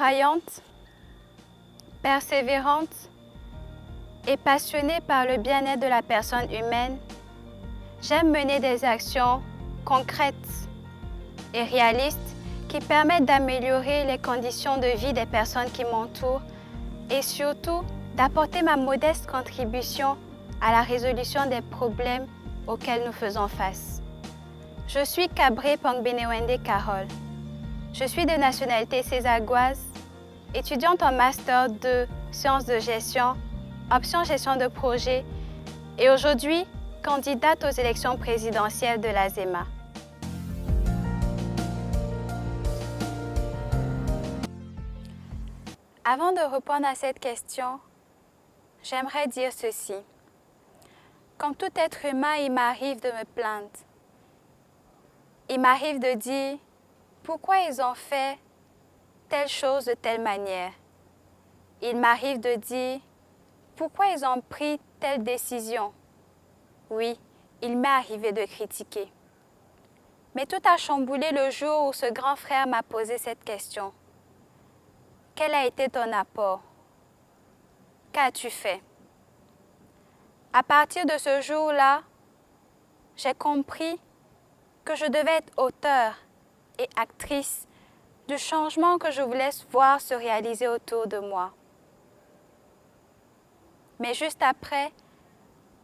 croyante, persévérante et passionnée par le bien-être de la personne humaine, j'aime mener des actions concrètes et réalistes qui permettent d'améliorer les conditions de vie des personnes qui m'entourent et surtout d'apporter ma modeste contribution à la résolution des problèmes auxquels nous faisons face. Je suis Kabré Pongbenewende Carole. Je suis de nationalité césagoise, étudiante en Master 2 Sciences de gestion, option gestion de projet et aujourd'hui candidate aux élections présidentielles de l'AZEMA. Avant de répondre à cette question, j'aimerais dire ceci. Comme tout être humain, il m'arrive de me plaindre. Il m'arrive de dire pourquoi ils ont fait telle chose de telle manière. Il m'arrive de dire pourquoi ils ont pris telle décision. Oui, il m'est arrivé de critiquer. Mais tout a chamboulé le jour où ce grand frère m'a posé cette question. Quel a été ton apport? Qu'as-tu fait? À partir de ce jour-là, j'ai compris que je devais être auteur et actrice du changement que je voulais voir se réaliser autour de moi. Mais juste après,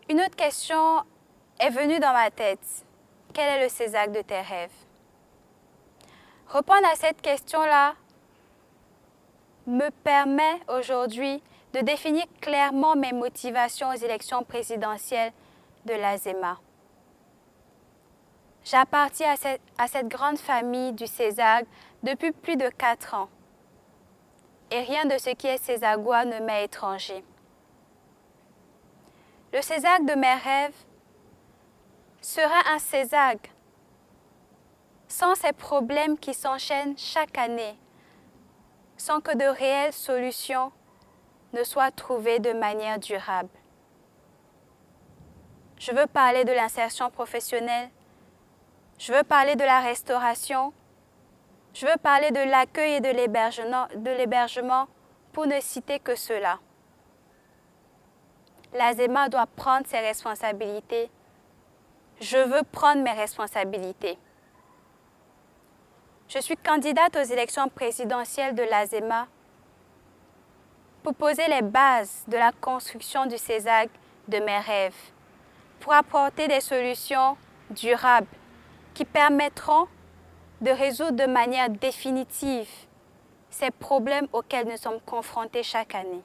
une autre question est venue dans ma tête. Quel est le Césac de tes rêves? Répondre à cette question-là me permet aujourd'hui de définir clairement mes motivations aux élections présidentielles de l'AZEMA. J'appartiens à cette grande famille du Césac depuis plus de 4 ans. Et rien de ce qui est césagois ne m'est étranger. Le Césac de mes rêves sera un Césac sans ces problèmes qui s'enchaînent chaque année, sans que de réelles solutions ne soient trouvées de manière durable. Je veux parler de l'insertion professionnelle, je veux parler de la restauration, je veux parler de l'accueil et de l'hébergement pour ne citer que cela. L'AZEMA doit prendre ses responsabilités. Je veux prendre mes responsabilités. Je suis candidate aux élections présidentielles de l'AZEMA pour poser les bases de la construction du Césac de mes rêves, pour apporter des solutions durables qui permettront de résoudre de manière définitive ces problèmes auxquels nous sommes confrontés chaque année.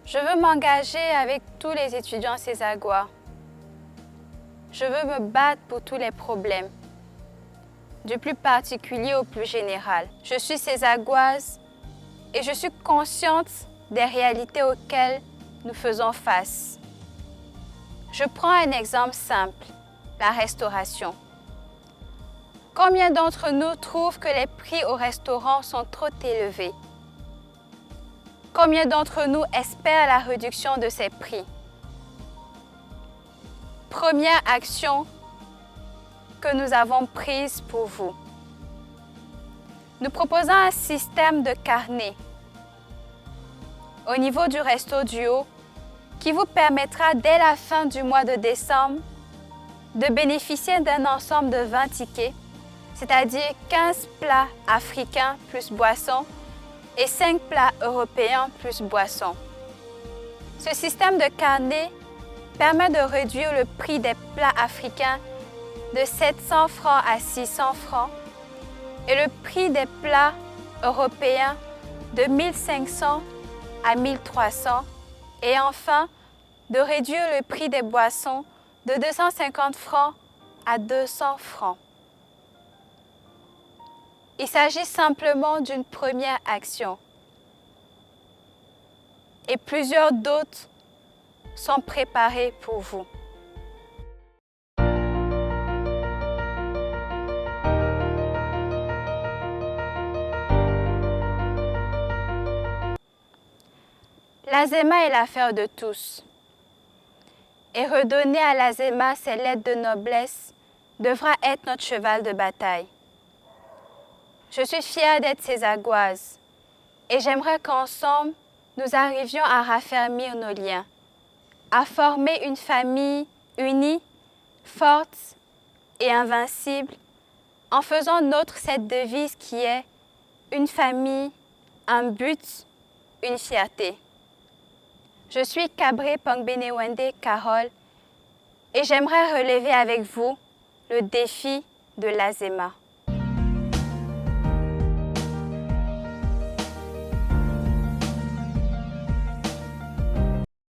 Je veux m'engager avec tous les étudiants césagois. Je veux me battre pour tous les problèmes, du plus particulier au plus général. Je suis césagoise et je suis consciente des réalités auxquelles nous faisons face. Je prends un exemple simple, la restauration. Combien d'entre nous trouvent que les prix au restaurant sont trop élevés? Combien d'entre nous espèrent la réduction de ces prix? Première action que nous avons prise pour vous. Nous proposons un système de carnet au niveau du Resto du Haut qui vous permettra dès la fin du mois de décembre de bénéficier d'un ensemble de 20 tickets, c'est-à-dire 15 plats africains plus boissons et 5 plats européens plus boissons. Ce système de carnet permet de réduire le prix des plats africains de 700 francs à 600 francs et le prix des plats européens de 1500 à 1300 et enfin de réduire le prix des boissons de 250 francs à 200 francs. Il s'agit simplement d'une première action et plusieurs d'autres sont préparées pour vous. L'AZEMA est l'affaire de tous. et redonner à l'Azéma ses lettres de noblesse devra être notre cheval de bataille. Je suis fière d'être ses aguases et j'aimerais qu'ensemble, nous arrivions à raffermir nos liens, à former une famille unie, forte et invincible, en faisant nôtre cette devise qui est une famille, un but, une fierté. Je suis Kabré Pongbenewende Carole et j'aimerais relever avec vous le défi de l'Azéma.